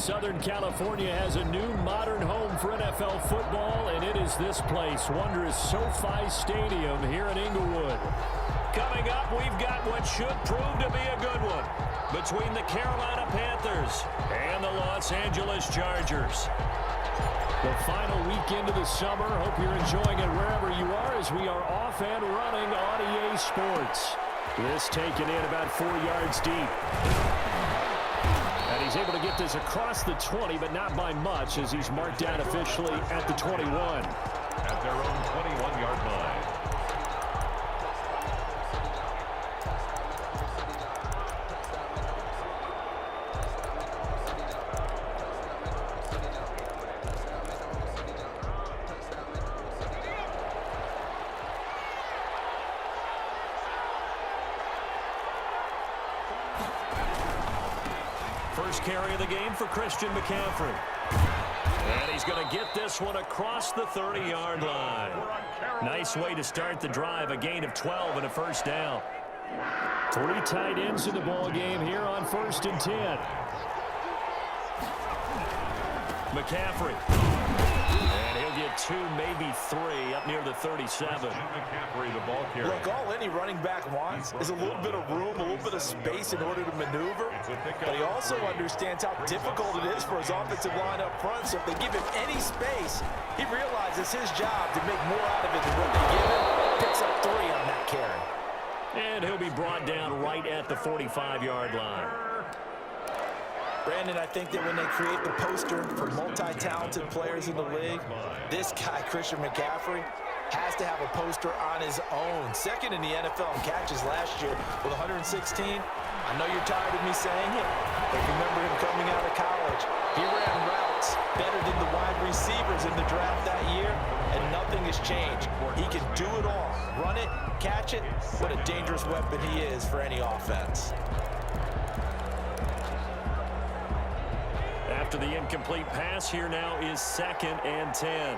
Southern California has a new modern home for NFL football, and it is this place, wondrous SoFi Stadium here in Inglewood. Coming up, we've got what should prove to be a good one between the Carolina Panthers and the Los Angeles Chargers. The final weekend of the summer. Hope you're enjoying it wherever you are as we are off and running on EA Sports. This taken in about 4 yards deep. And he's able to get this across the 20, but not by much as he's marked down officially at the 21. At their own 21-yard line. First carry of the game for Christian McCaffrey. And he's going to get this one across the 30-yard line. Nice way to start the drive, a gain of 12 and a first down. 3 tight ends in the ball game here on 1st and 10. McCaffrey. And he'll get 2, maybe 3 up near the 37. McCaffrey, the ball carrier. Look, all any running back wants is a little bit of room, a little bit of space in order to maneuver. But he also understands how difficult it is for his offensive line up front. So if they give him any space, he realizes his job to make more out of it than what they give him. Picks up 3 on that carry. And he'll be brought down right at the 45-yard line. Brandon, I think that when they create the poster for multi-talented players in the league, this guy, Christian McCaffrey, has to have a poster on his own. 2nd in the NFL in catches last year with 116. I know you're tired of me saying it, but remember him coming out of college. He ran routes better than the wide receivers in the draft that year, and nothing has changed. He can do it all. Run it, catch it. What a dangerous weapon he is for any offense. After the incomplete pass, here now is 2nd and 10.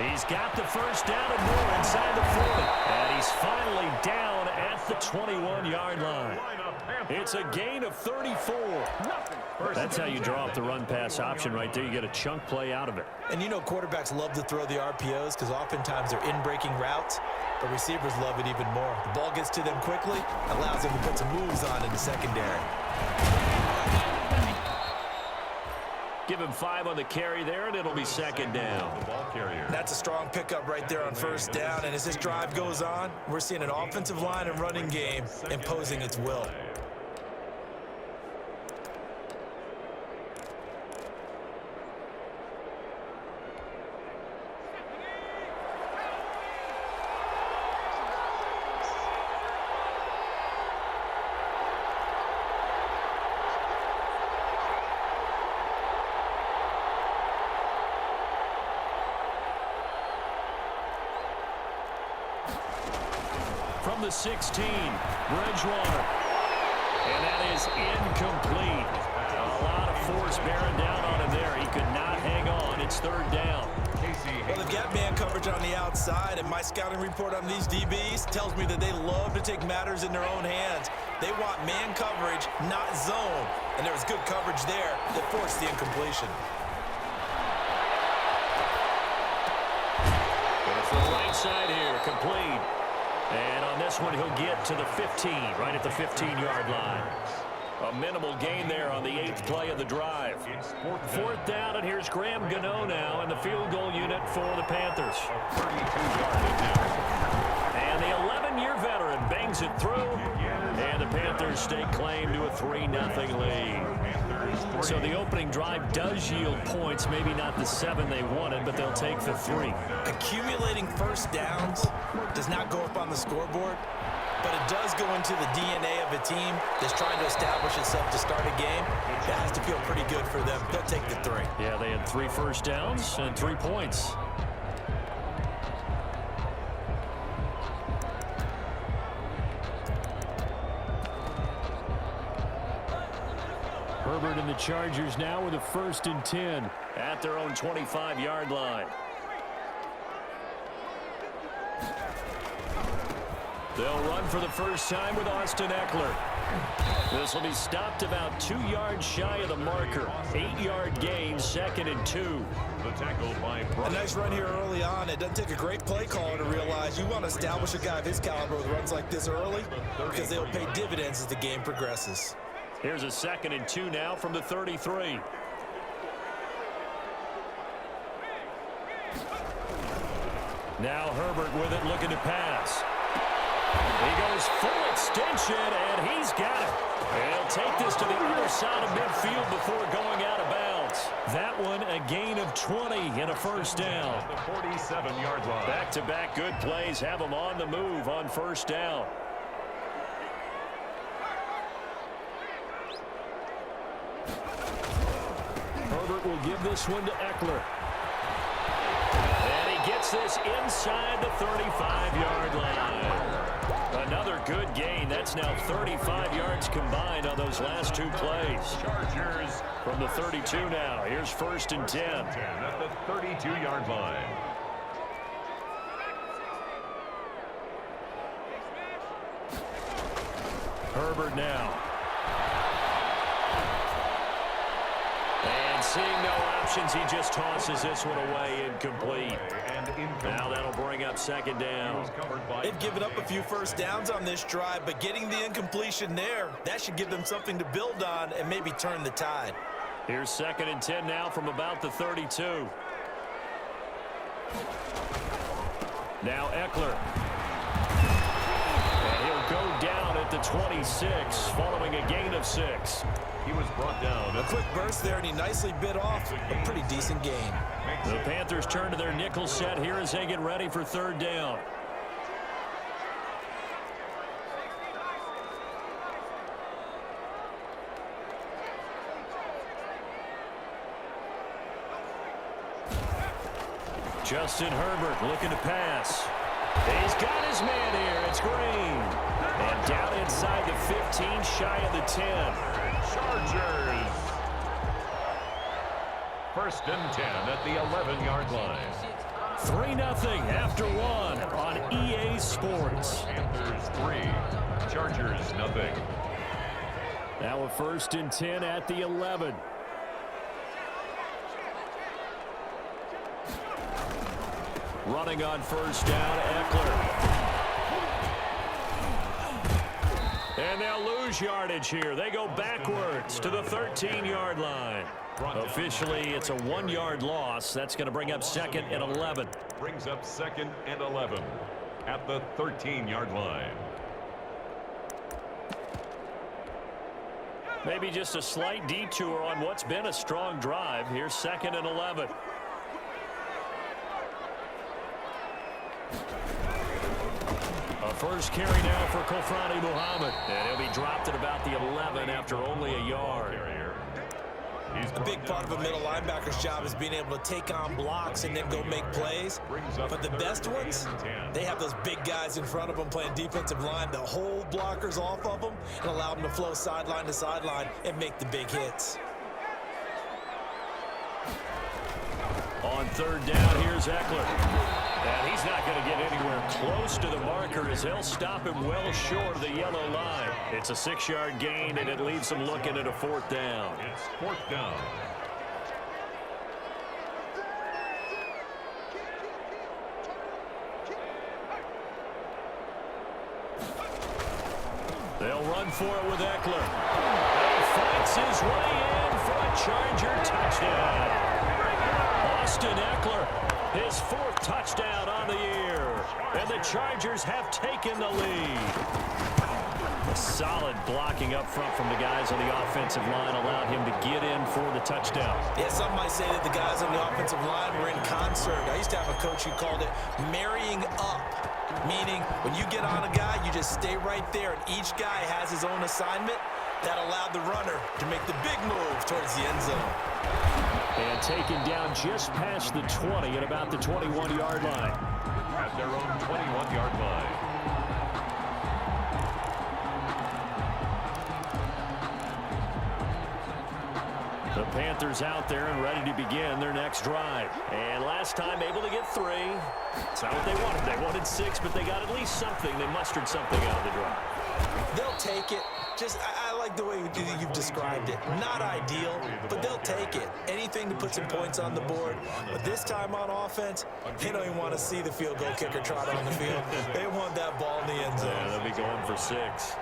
He's got the first down and more inside the 40. And he's finally down at the 21-yard line. It's a gain of 34. That's how you draw up the run-pass option right there. You get a chunk play out of it. And you know quarterbacks love to throw the RPOs because oftentimes they're in-breaking routes. But receivers love it even more. The ball gets to them quickly, allows them to put some moves on in the secondary. Give him 5 on the carry there, and it'll be 2nd down. The ball carrier. That's a strong pickup right there on 1st down. And as this drive goes on, we're seeing an offensive line and running game imposing its will. From the 16, Bridgewater. And that is incomplete. A lot of force bearing down on him there. He could not hang on. It's 3rd down. Well, they've got man coverage on the outside, and my scouting report on these DBs tells me that they love to take matters in their own hands. They want man coverage, not zone. And there was good coverage there that forced the incompletion. Goes to the right side here, complete. And on this one, he'll get to the 15, right at the 15-yard line. A minimal gain there on the 8th play of the drive. 4th down, and here's Graham Gano now in the field goal unit for the Panthers. And the 11-year veteran bangs it through, and the Panthers stake claim to a 3-0 lead. So the opening drive does yield points, maybe not the 7 they wanted, but they'll take the 3. Accumulating first downs does not go up on the scoreboard, but it does go into the DNA of a team that's trying to establish itself to start a game. That has to feel pretty good for them. They'll take the 3. Yeah, they had 3 first downs and 3 points. Herbert and the Chargers now with a 1st and 10 at their own 25-yard line. They'll run for the first time with Austin Eckler. This will be stopped about 2 yards shy of the marker. 8-yard gain, 2nd and 2. The tackle by A nice run here early on. It doesn't take a great play caller to realize you want to establish a guy of his caliber with runs like this early because they'll pay dividends as the game progresses. Here's a 2nd and 2 now from the 33. Now Herbert with it, looking to pass. He goes full extension, and he's got it. He'll take this to the other side of midfield before going out of bounds. That one, a gain of 20 and a first down. the 47-yard line. Back-to-back good plays have him on the move on first down. Herbert will give this one to Eckler. And he gets this inside the 35-yard line. Another good gain. That's now 35 yards combined on those last 2 plays. Chargers From the 32 now. Here's 1st and 10. at the 32-yard line. Herbert now. And seeing no options, he just tosses this one away incomplete. Now that'll bring up 2nd down. They've given up a few first downs on this drive, but getting the incompletion there, that should give them something to build on and maybe turn the tide. Here's 2nd and 10 now from about the 32. Now Eckler. And he'll go down at the 26 following a gain of 6. He was brought down. A quick burst there, and he nicely bit off a pretty decent gain. The Panthers turn to their nickel set here as they get ready for 3rd down. Justin Herbert looking to pass. He's got his man here. It's Green. And down inside the 15, shy of the 10. Chargers. 1st and 10 at the 11-yard line. 3-0 after 1 on EA Sports. Panthers 3, Chargers 0. Now a 1st and 10 at the 11. Running on 1st down, Eckler. And they'll lose yardage here. They go backwards to the 13-yard line. Officially, it's a 1-yard loss. That's going to bring up 2nd and 11. Brings up 2nd and 11 at the 13-yard line. Maybe just a slight detour on what's been a strong drive. Here's 2nd and 11. A first carry now for Kofrani Muhammad. And he'll be dropped at about the 11 after only a yard. A big part of a middle linebacker's job is being able to take on blocks and then go make plays. But the best ones, they have those big guys in front of them playing defensive line that hold blockers off of them and allow them to flow sideline to sideline and make the big hits. On 3rd down, here's Eckler. And he's not going to get anywhere close to the marker as they'll stop him well short of the yellow line. It's a 6-yard gain, and it leaves them looking at a 4th down. It's 4th down. They'll run for it with Eckler. He fights his way in for a Charger touchdown. Austin Eckler, his 4th touchdown on the year. And the Chargers have taken the lead. A solid blocking up front from the guys on the offensive line allowed him to get in for the touchdown. Yeah, some might say that the guys on the offensive line were in concert. I used to have a coach who called it marrying up, meaning when you get on a guy, you just stay right there, and each guy has his own assignment. That allowed the runner to make the big move towards the end zone. And taken down just past the 20 at about the 21-yard line. At their own 21-yard line. The Panthers out there and ready to begin their next drive. And last time able to get 3. It's not what they wanted. They wanted 6, but they got at least something. They mustered something out of the drive. They'll take it. I like the way you've described it. Not ideal, but they'll take it. Anything to put some points on the board. But this time on offense, they don't even want to see the field goal kicker trot on the field. They want that ball in the end zone. Yeah, they'll be going for 6.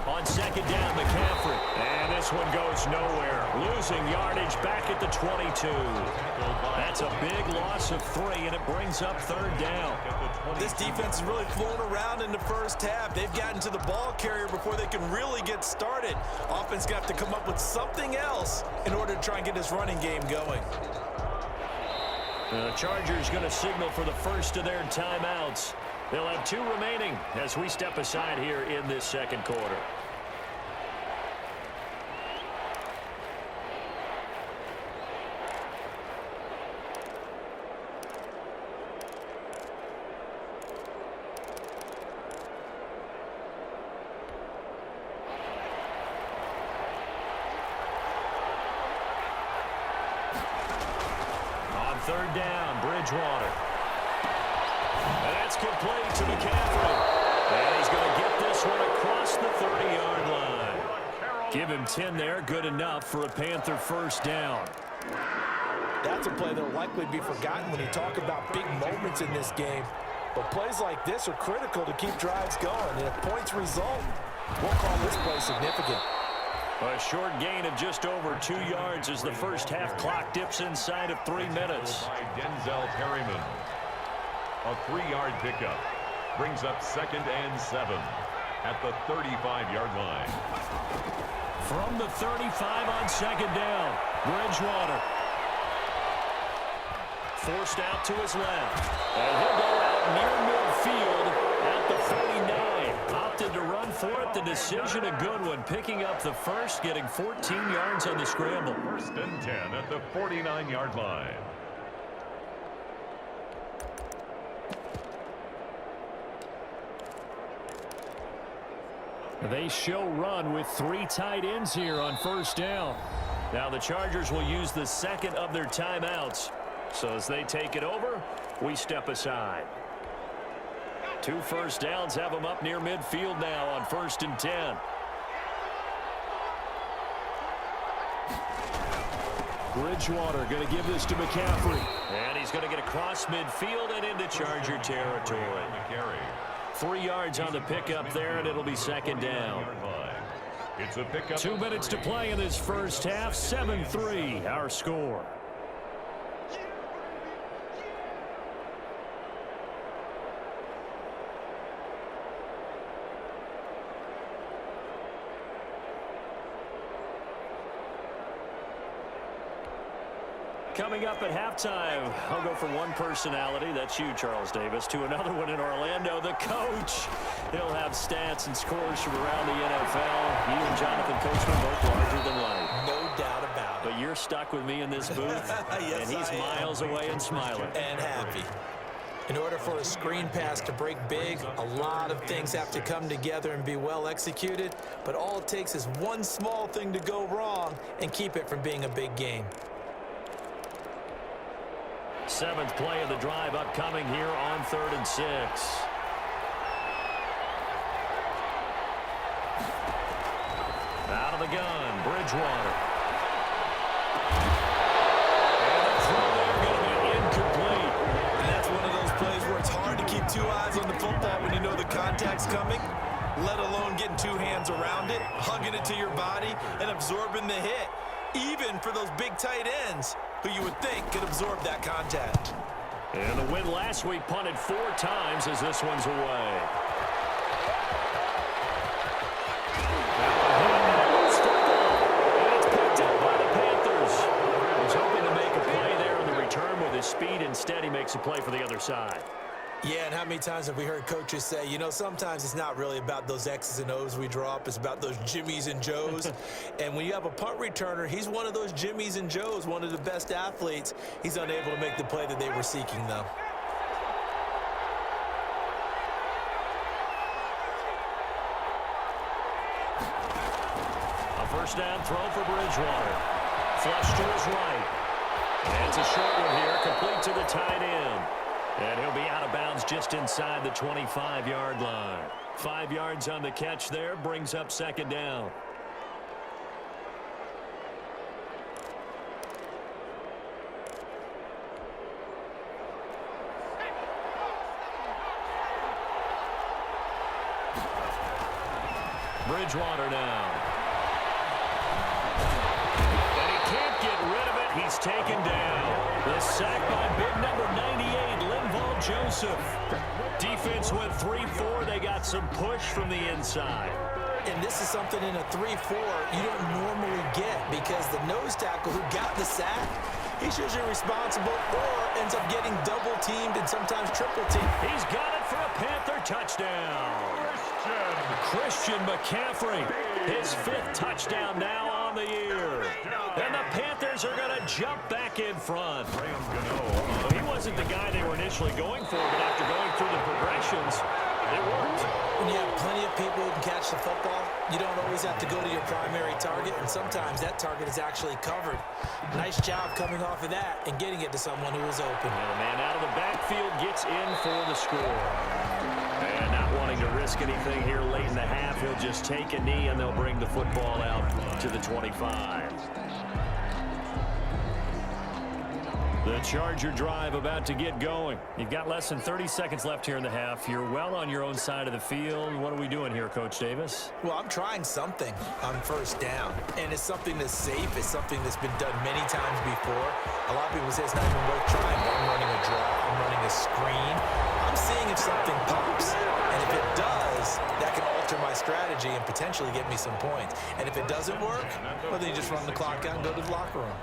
On second down, McCaffrey. And this one goes nowhere. Losing yardage back at the 22. That's a big loss of 3, and it brings up third down. This defense has really flown around in the first half. They've gotten to the ball carrier before they can really get started. Offense got to come up with something else in order to try and get this running game going. The Chargers going to signal for the first of their timeouts. They'll have 2 remaining as we step aside here in this second quarter. On third down, Bridgewater. And that's complete to McCaffrey. And he's going to get this one across the 30-yard line. Give him 10 there. Good enough for a Panther first down. That's a play that will likely be forgotten when you talk about big moments in this game. But plays like this are critical to keep drives going. And if points result, we'll call this play significant. A short gain of just over 2 yards as the first half clock dips inside of 3 minutes. By Denzel Perryman. A 3-yard pickup brings up 2nd and 7 at the 35-yard line. From the 35 on second down, Bridgewater. Forced out to his left. And he'll go out near midfield at the 49. Opted to run for it. The decision a good one. Picking up the first, getting 14 yards on the scramble. 1st and 10 at the 49-yard line. They show run with 3 tight ends here on first down. Now the Chargers will use the second of their timeouts. So as they take it over, we step aside. 2 first downs have them up near midfield now on 1st and 10. Bridgewater going to give this to McCaffrey. And he's going to get across midfield and into Charger territory. 3 yards on the pickup there, and it'll be second down. It's a pickup. 2 minutes to play in this first half. 7-3 our score. Coming up at halftime, I'll go from one personality, that's you, Charles Davis, to another one in Orlando, the coach. He'll have stats and scores from around the NFL. You and Jonathan Coachman both larger than life. No doubt about it. But you're stuck with me in this booth, Yes, and he's miles away and smiling. And happy. In order for a screen pass to break big, a lot of things have to come together and be well executed, but all it takes is one small thing to go wrong and keep it from being a big game. 7th play of the drive upcoming here on 3rd and 6. Out of the gun, Bridgewater. And the throw there going to be incomplete. And that's one of those plays where it's hard to keep 2 eyes on the football when you know the contact's coming, let alone getting 2 hands around it, hugging it to your body, and absorbing the hit. Even for those big tight ends who you would think could absorb that contact. And the win last week punted 4 times as this one's away. And it's picked up by the Panthers. He's hoping to make a play there on the return with his speed. Instead, he makes a play for the other side. Yeah, and how many times have we heard coaches say, you know, sometimes it's not really about those X's and O's we draw up. It's about those Jimmies and Joes. And when you have a punt returner, he's one of those Jimmies and Joes, one of the best athletes. He's unable to make the play that they were seeking, though. First down throw for Bridgewater. Flush to his right. And it's a short one here, complete to the tight end. And he'll be out of bounds just inside the 25-yard line. 5 yards on the catch there, brings up second down. Bridgewater now. And he can't get rid of it. He's taken down. The sack by big number 98, Linval Joseph. Defense went 3-4. They got some push from the inside. And this is something in a 3-4 you don't normally get because the nose tackle who got the sack, he's usually responsible or ends up getting double-teamed and sometimes triple-teamed. He's got it for a Panther touchdown. Christian McCaffrey, his 5th touchdown now on the year. And the Panthers are going to jump back in front. He wasn't the guy they were initially going for, but after going through the progressions, it worked. When you have plenty of people who can catch the football, you don't always have to go to your primary target, and sometimes that target is actually covered. Nice job coming off of that and getting it to someone who was open. And the man out of the backfield gets in for the score. And not wanting to risk anything here late in the half, he'll just take a knee and they'll bring the football out to the 25. The Charger drive about to get going. You've got less than 30 seconds left here in the half. You're well on your own side of the field. What are we doing here, Coach Davis? Well, I'm trying something on first down, and it's something that's safe. It's something that's been done many times before. A lot of people say it's not even worth trying, but I'm running a draw. I'm running a screen. I'm seeing if something pops, and if it does, that can alter my strategy and potentially get me some points. And if it doesn't work, well, then you just run the clock out and go to the locker room.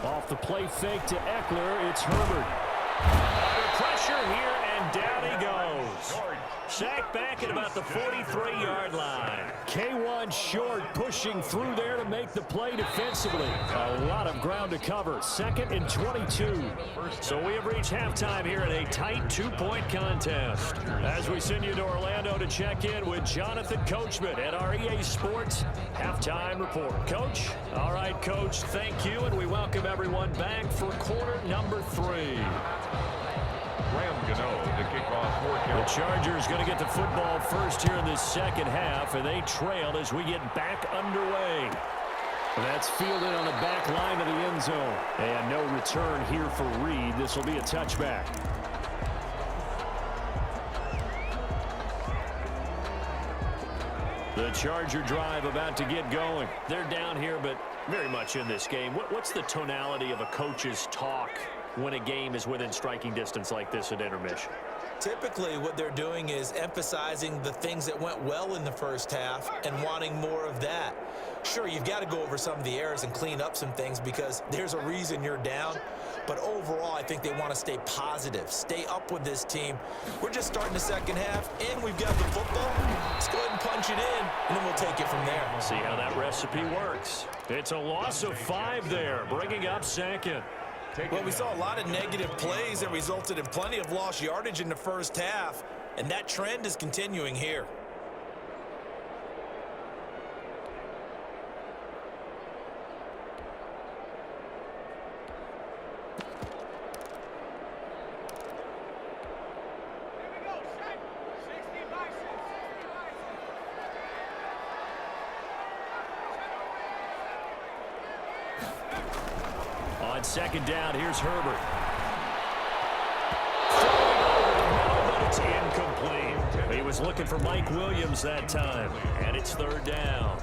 Off the play fake to Eckler, it's Herbert. Under pressure here, and down he goes. Sacked back at about the 43-yard line. K1 short, pushing through there to make the play defensively. A lot of ground to cover. 2nd and 22. So we have reached halftime here in a tight 2-point contest. As we send you to Orlando to check in with Jonathan Coachman at our EA Sports Halftime Report. Coach? All right, Coach, thank you, and we welcome everyone back for quarter number 3. The Chargers going to get the football first here in this second half, and they trail as we get back underway. That's fielded on the back line of the end zone. And no return here for Reed. This will be a touchback. The Charger drive about to get going. They're down here, but very much in this game. What's the tonality of a coach's talk when a game is within striking distance like this at intermission? Typically, what they're doing is emphasizing the things that went well in the first half and wanting more of that. Sure, you've got to go over some of the errors and clean up some things because there's a reason you're down. But overall, I think they want to stay positive, stay up with this team. We're just starting the second half, and we've got the football. Let's go ahead and punch it in, and then we'll take it from there. See how that recipe works. It's a loss of 5 there, bringing up second. Well, we saw a lot of negative plays that resulted in plenty of lost yardage in the first half, and that trend is continuing here. On second down, here's Herbert. But it's incomplete. He was looking for Mike Williams that time, and it's third down.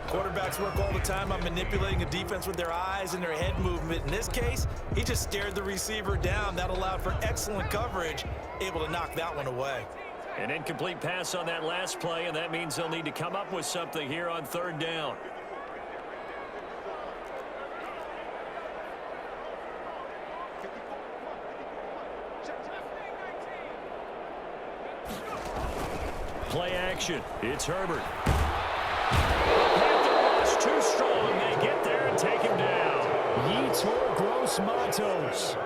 Quarterbacks work all the time on manipulating a defense with their eyes and their head movement. In this case, he just stared the receiver down. That allowed for excellent coverage, able to knock that one away. An incomplete pass on that last play, and that means they'll need to come up with something here on third down. Play action. It's Herbert. Panther rush too strong. They get there and take him down. Yetur Gross-Matos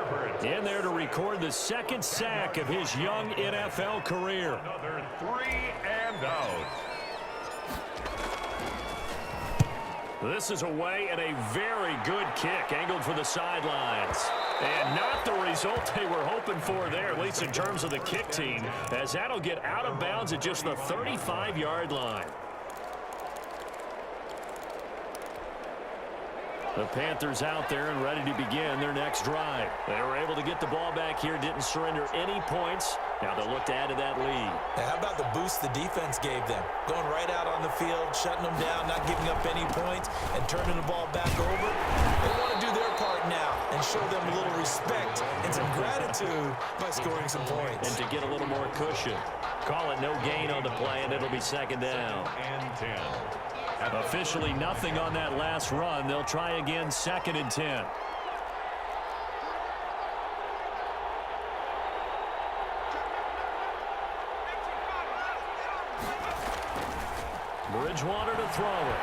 in there to record the second sack of his young NFL career. Another 3 and out. This is away and a very good kick angled for the sidelines. And not the result they were hoping for there, at least in terms of the kick team, as that'll get out of bounds at just the 35-yard line. The Panthers out there and ready to begin their next drive. They were able to get the ball back here, didn't surrender any points. Now they'll look to add to that lead. Now, how about the boost the defense gave them? Going right out on the field, shutting them down, not giving up any points, and turning the ball back over. They want to do their part now and show them a little respect and some gratitude by scoring some points. And to get a little more cushion. Call it no gain on the play, and it'll be second down. And 10. Officially nothing on that last run. They'll try again, 2nd and 10. Bridgewater to throw it.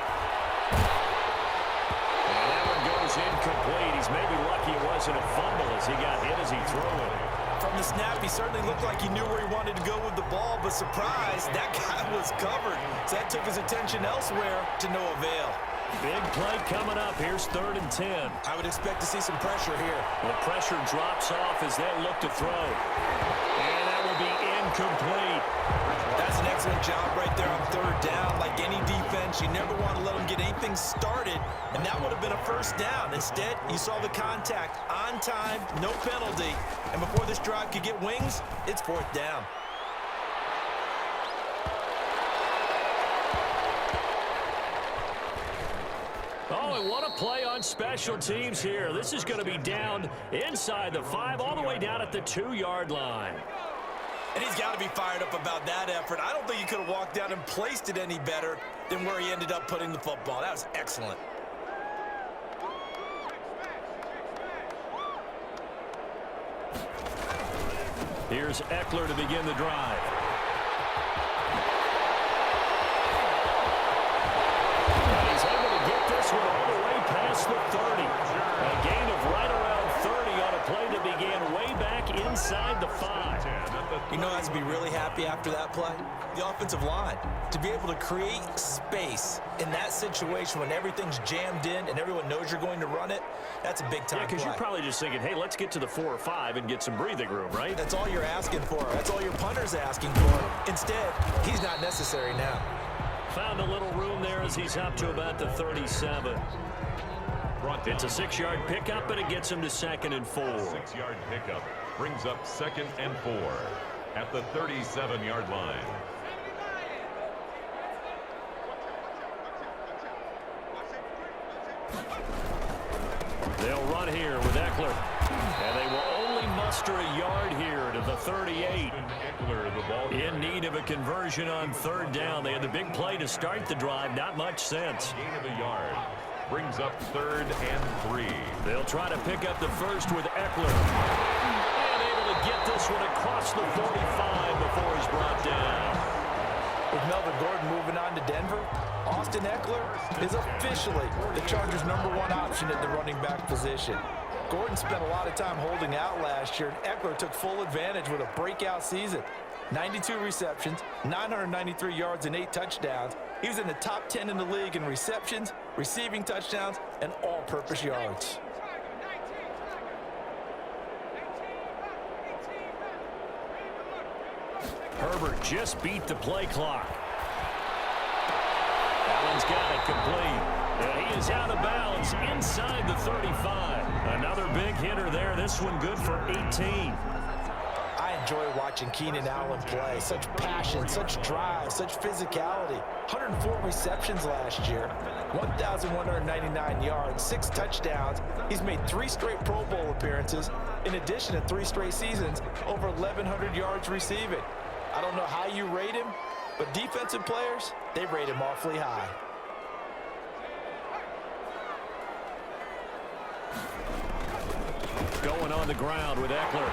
And that one goes incomplete. He's maybe lucky it wasn't a fumble as he got hit as he threw it. From the snap, he certainly looked like he knew where he wanted to go with the ball, but surprise, that guy was covered. So that took his attention elsewhere to no avail. Big play coming up. Here's 3rd and 10. I would expect to see some pressure here. The pressure drops off as they look to throw. And that will be incomplete. That's an excellent job right there on 3rd down. Like any defense, you never want to let them get anything started, and that would have been a 1st down. Instead, you saw the contact on time, no penalty, and before this drive could get wings, it's 4th down. Oh, and what a play on special teams here. This is going to be down inside the 5, all the way down at the 2-yard line. And he's got to be fired up about that effort. I don't think he could have walked down and placed it any better than where he ended up putting the football. That was excellent. Here's Eckler to begin the drive. And he's able to get this one all the way past the 30. A gain of right around 30 on a play that began way back inside the 5. You know, has to be really happy after that play. The offensive line, to be able to create space in that situation when everything's jammed in and everyone knows you're going to run it, that's a big-time play. Because you're probably just thinking, hey, let's get to the 4 or 5 and get some breathing room, right? That's all you're asking for. That's all your punter's asking for. Instead, he's not necessary now. Found a little room there as he's up to about the 37. It's a 6-yard pickup, and it gets him to 2nd and 4. 6-yard pickup brings up 2nd and 4 at the 37-yard line. They'll run here with Eckler. And they will only muster a yard here to the 38. In need of a conversion on 3rd down. They had the big play to start the drive. Not much sense. Gain of a yard brings up 3rd and 3. They'll try to pick up the first with Eckler. And able to get this one across the 45 before he's brought down. With Melvin Gordon moving on to Denver, Austin Eckler is officially the Chargers' #1 option at the running back position. Gordon spent a lot of time holding out last year. Eckler took full advantage with a breakout season. 92 receptions, 993 yards, and 8 touchdowns. He was in the top 10 in the league in receptions, receiving touchdowns, and all-purpose yards. Herbert just beat the play clock. Allen's got it complete. And he is out of bounds inside the 35. Another big hitter there. This one good for 18. I enjoy watching Keenan Allen play. Such passion, such drive, such physicality. 104 receptions last year, 1,199 yards, 6 touchdowns. He's made 3 straight Pro Bowl appearances, in addition to 3 straight seasons, over 1,100 yards receiving. I don't know how you rate him, but defensive players, they rate him awfully high. Going on the ground with Eckler.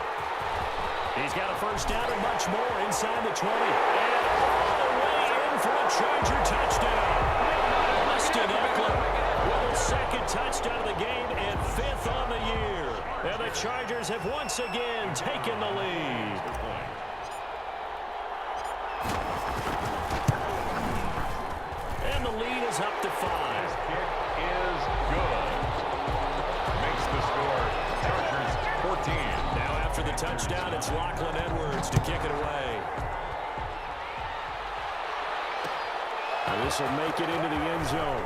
He's got a first down and much more inside the 20. And all the Charger touchdown. Austin Eckler with his second touchdown of the game and 5th on the year. And the Chargers have once again taken the lead. And the lead is up to 5. This kick is good. Makes the score Chargers 14. Now after the touchdown, it's Lachlan Edwards to kick it away. And this will make it into the end zone.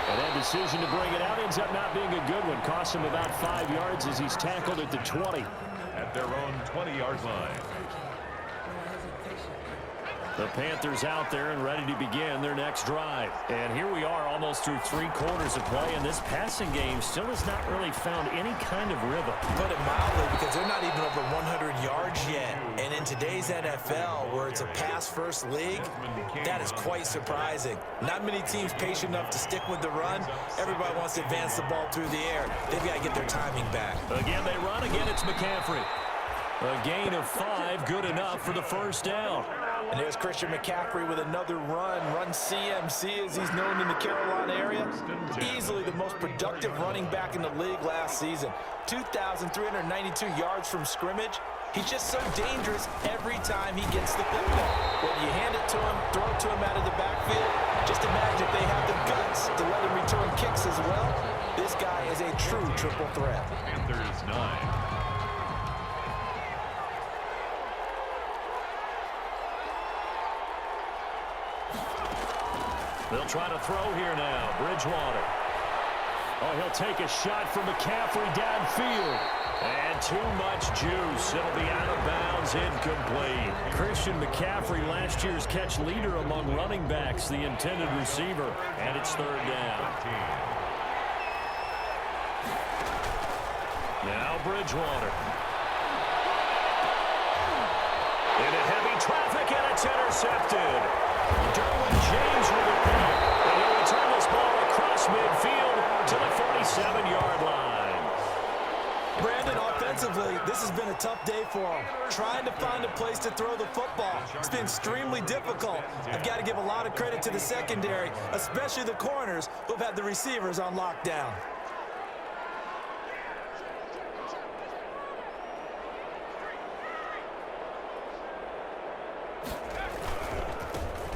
And that decision to bring it out ends up not being a good one. Costs him about 5 yards as he's tackled at the 20. At their own 20-yard line. The Panthers out there and ready to begin their next drive. And here we are almost through 3 quarters of play, and this passing game still has not really found any kind of rhythm. Put it mildly, because they're not even over 100 yards yet. And in today's NFL, where it's a pass-first league, that is quite surprising. Not many teams patient enough to stick with the run. Everybody wants to advance the ball through the air. They've got to get their timing back. Again, they run. Again, it's McCaffrey. A gain of 5, good enough for the first down. And there's Christian McCaffrey with another run CMC, as he's known in the Carolina area. Easily the most productive running back in the league last season. 2,392 yards from scrimmage. He's just so dangerous every time he gets the football. Whether you hand it to him, throw it to him out of the backfield, just imagine if they have the guts to let him return kicks as well. This guy is a true triple threat. Panthers 9. They'll try to throw here now. Bridgewater. Oh, he'll take a shot from McCaffrey downfield. And too much juice. It'll be out of bounds, incomplete. Christian McCaffrey, last year's catch leader among running backs, the intended receiver. And it's 3rd down. Now Bridgewater. Into heavy traffic, and it's intercepted. Derwin James with a pick. And he'll return this ball across midfield to the 47-yard line. Brandon, offensively, this has been a tough day for him. Trying to find a place to throw the football. It's been extremely difficult. I've got to give a lot of credit to the secondary, especially the corners who've had the receivers on lockdown.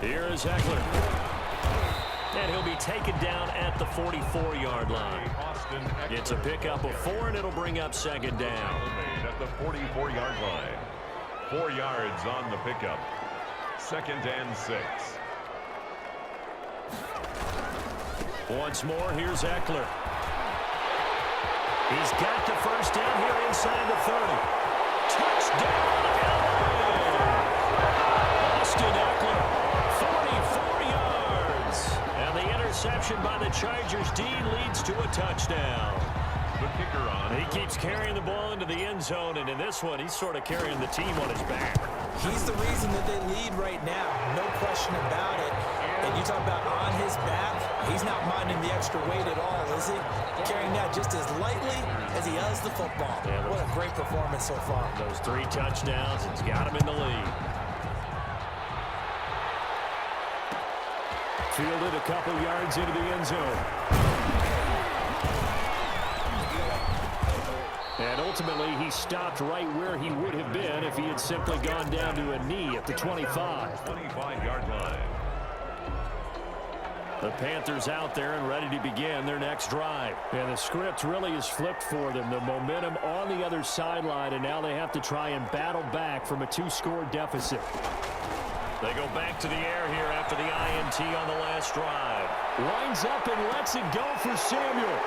Here is Eckler. And he'll be taken down at the 44-yard line. It's a pickup of 4, and it'll bring up 2nd down. At the 44-yard line. 4 yards on the pickup. 2nd and 6. Once more, here's Eckler. He's got the first down here inside the 30. Touchdown, Austin Eckler. 44 yards. And the interception by the Chargers D leads to a touchdown. The kicker on. He keeps carrying the ball into the end zone, and in this one, he's sort of carrying the team on his back. He's the reason that they lead right now, no question about it. And you talk about on his back, he's not minding the extra weight at all, is he? Carrying that just as lightly as he does the football. Yeah, what a great performance so far. Those 3 touchdowns, it's got him in the lead. Fielded a couple yards into the end zone. And ultimately, he stopped right where he would have been if he had simply gone down to a knee at the 25. 25-yard line. The Panthers out there and ready to begin their next drive. And the script really is flipped for them. The momentum on the other sideline, and now they have to try and battle back from a 2-score deficit. They go back to the air here after the INT on the last drive. Winds up and lets it go for Samuel.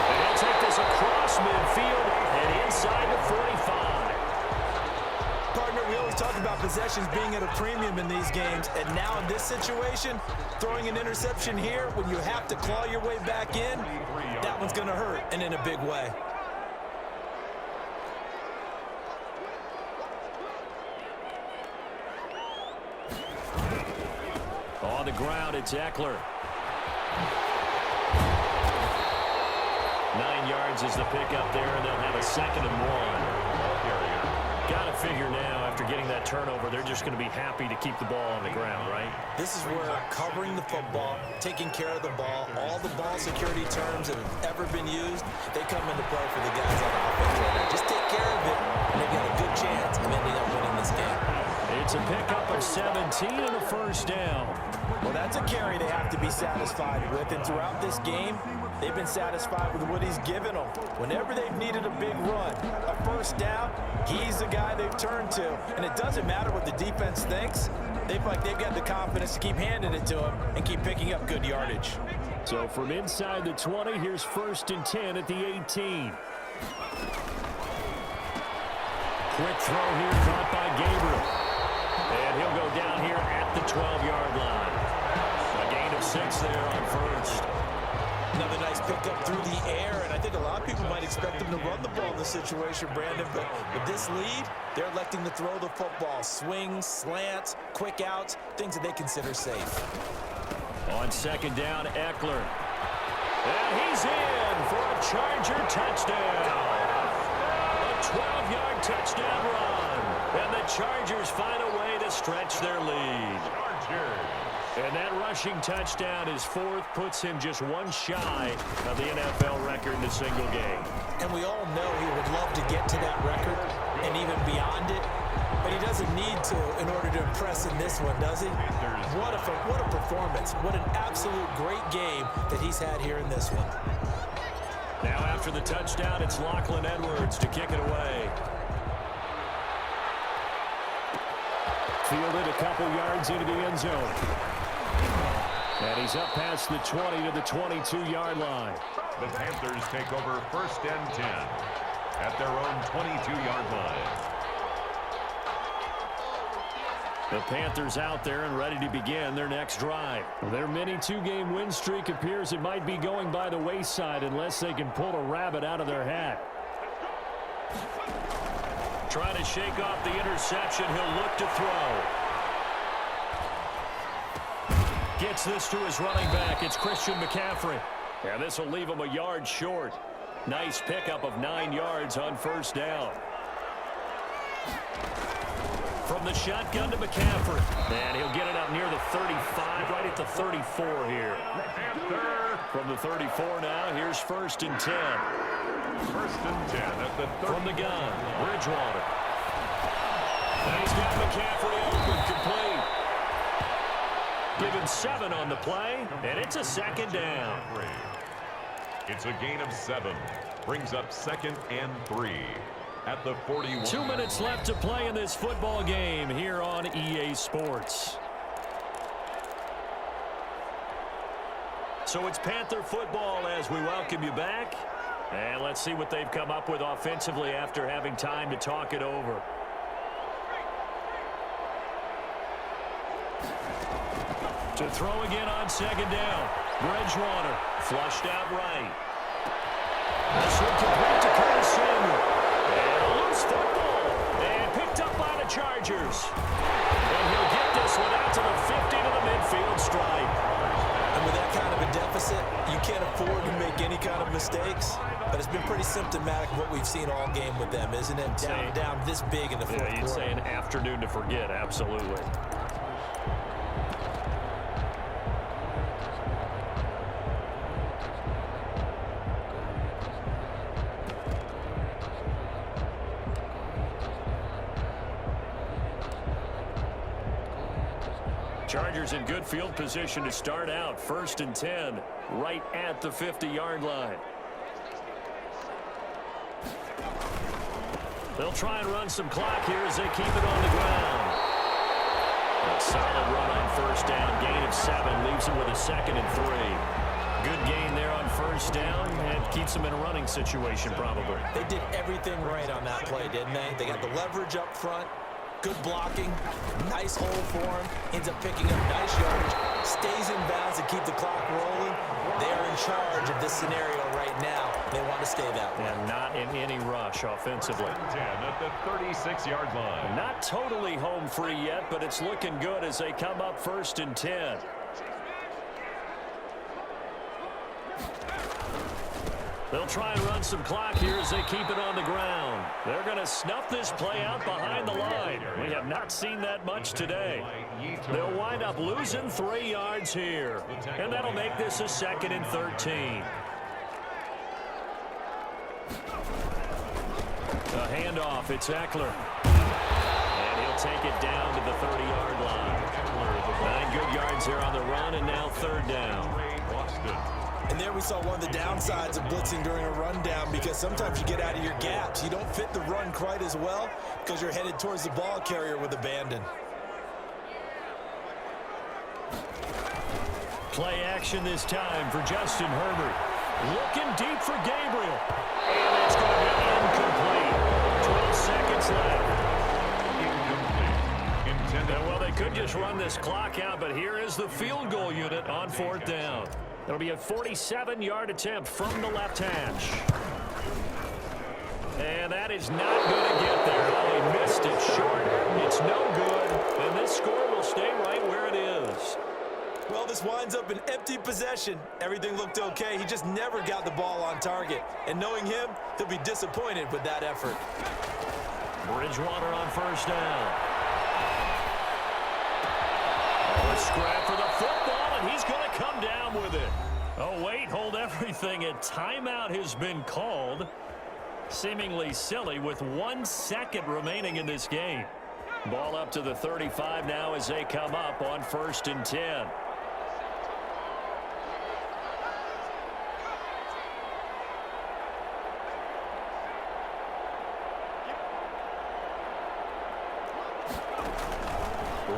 And he'll take this across midfield and inside the 45. Partner, we always talk about possessions being at a premium in these games, and now in this situation, throwing an interception here when you have to claw your way back in, that one's going to hurt, and in a big way. On the ground, it's Eckler. 9 yards is the pickup there, and they'll have a 2nd and 1. Got to figure now, after getting that turnover, they're just going to be happy to keep the ball on the ground, right? This is where covering the football, taking care of the ball, all the ball security terms that have ever been used, they come into play for the guys on offense right now. Just take care of it, and they've got a good chance of ending up winning this game. It's a pickup of 17 and a 1st down. Well, that's a carry they have to be satisfied with, and throughout this game, they've been satisfied with what he's given them. Whenever they've needed a big run, a 1st down, he's the guy they've turned to. And it doesn't matter what the defense thinks. They've got the confidence to keep handing it to him and keep picking up good yardage. So from inside the 20, here's 1st and 10 at the 18. Quick throw here, caught by Gabriel. And he'll go down here at the 12-yard line. A gain of 6 there on 1st. Another nice pickup through the air, and I think a lot of people might expect them to run the ball in this situation, Brandon, but with this lead, they're electing to throw the football. Swings, slants, quick outs, things that they consider safe. On 2nd down, Eckler. And he's in for a Charger touchdown. A 12-yard touchdown run. And the Chargers find a way to stretch their lead. And that rushing touchdown is 4th, puts him just 1 shy of the NFL record in a single game. And we all know he would love to get to that record and even beyond it, but he doesn't need to in order to impress in this one, does he? What a performance. What an absolute great game that he's had here in this one. Now after the touchdown, it's Lachlan Edwards to kick it away. Fielded a couple yards into the end zone. And he's up past the 20 to the 22-yard line. The Panthers take over 1st and 10 at their own 22-yard line. The Panthers out there and ready to begin their next drive. Their mini 2-game win streak appears it might be going by the wayside unless they can pull a rabbit out of their hat. Trying to shake off the interception. He'll look to throw. Gets this to his running back. It's Christian McCaffrey. And this will leave him a yard short. Nice pickup of 9 yards on 1st down. From the shotgun to McCaffrey. And he'll get it up near the 35, right at the 34 here. From the 34 now, here's 1st and 10. 1st and 10 at the 30. From the gun, Bridgewater. And he's got McCaffrey open, complete. Given 7 on the play, and it's a 2nd down. It's a gain of 7. Brings up 2nd and 3 at the 41. 2 minutes left to play in this football game here on EA Sports. So it's Panther football as we welcome you back. And let's see what they've come up with offensively after having time to talk it over. To throw again on 2nd down. Bridgewater flushed out right. This one complete to Curtis Samuel. And a loose football. And picked up by the Chargers. And he'll get this one out to the 50 to the midfield stripe. And with that kind of a deficit, you can't afford to make any kind of mistakes. But it's been pretty symptomatic of what we've seen all game with them, isn't it? Down this big in the fourth quarter. Yeah, you'd say an afternoon to forget, absolutely. Chargers in good field position to start out. 1st and 10, right at the 50-yard line. They'll try and run some clock here as they keep it on the ground. A solid run on 1st down. Gain of 7 leaves them with a 2nd and 3. Good gain there on 1st down and keeps them in a running situation probably. They did everything right on that play, didn't they? They got the leverage up front. Good blocking, nice hole for him, ends up picking up nice yardage, stays in bounds to keep the clock rolling. They're in charge of this scenario right now. They want to stay that way. And not in any rush offensively. 10 at the 36-yard line. Not totally home free yet, but it's looking good as they come up 1st and 10. They'll try and run some clock here as they keep it on the ground. They're going to snuff this play out behind the line. We have not seen that much today. They'll wind up losing 3 yards here. And that'll make this a 2nd and 13. A handoff. It's Eckler. And he'll take it down to the 30-yard line. 9 good yards there on the run, and now 3rd down. And there we saw one of the downsides of blitzing during a rundown, because sometimes you get out of your gaps. You don't fit the run quite as well because you're headed towards the ball carrier with abandon. Play action this time for Justin Herbert. Looking deep for Gabriel. And it's going to be incomplete. 12 seconds left. Well, they could just run this clock out, but here is the field goal unit on 4th down. It'll be a 47-yard attempt from the left hash. And that is not going to get there. Oh, he missed it short. It's no good. And this score will stay right where it is. Well, this winds up an empty possession. Everything looked okay. He just never got the ball on target. And knowing him, he'll be disappointed with that effort. Bridgewater on 1st down. Oh, a scrap for the football, and he's going to come down with it. Oh, wait, hold everything. A timeout has been called. Seemingly silly with 1 second remaining in this game. Ball up to the 35 now as they come up on 1st and 10.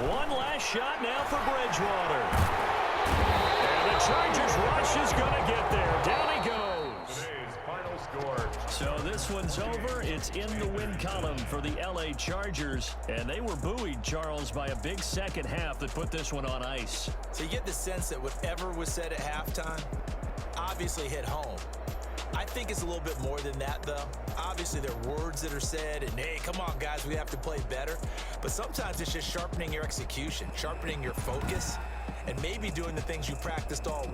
One last shot now for Bridgewater. And the Chargers rush is going to get there. Down he goes. Today's final score. So this one's over. It's in the win column for the LA Chargers. And they were buoyed, Charles, by a big second half that put this one on ice. So you get the sense that whatever was said at halftime obviously hit home. I think it's a little bit more than that, though. Obviously, there are words that are said, and, hey, come on, guys, we have to play better. But sometimes it's just sharpening your execution, sharpening your focus, and maybe doing the things you practiced all week.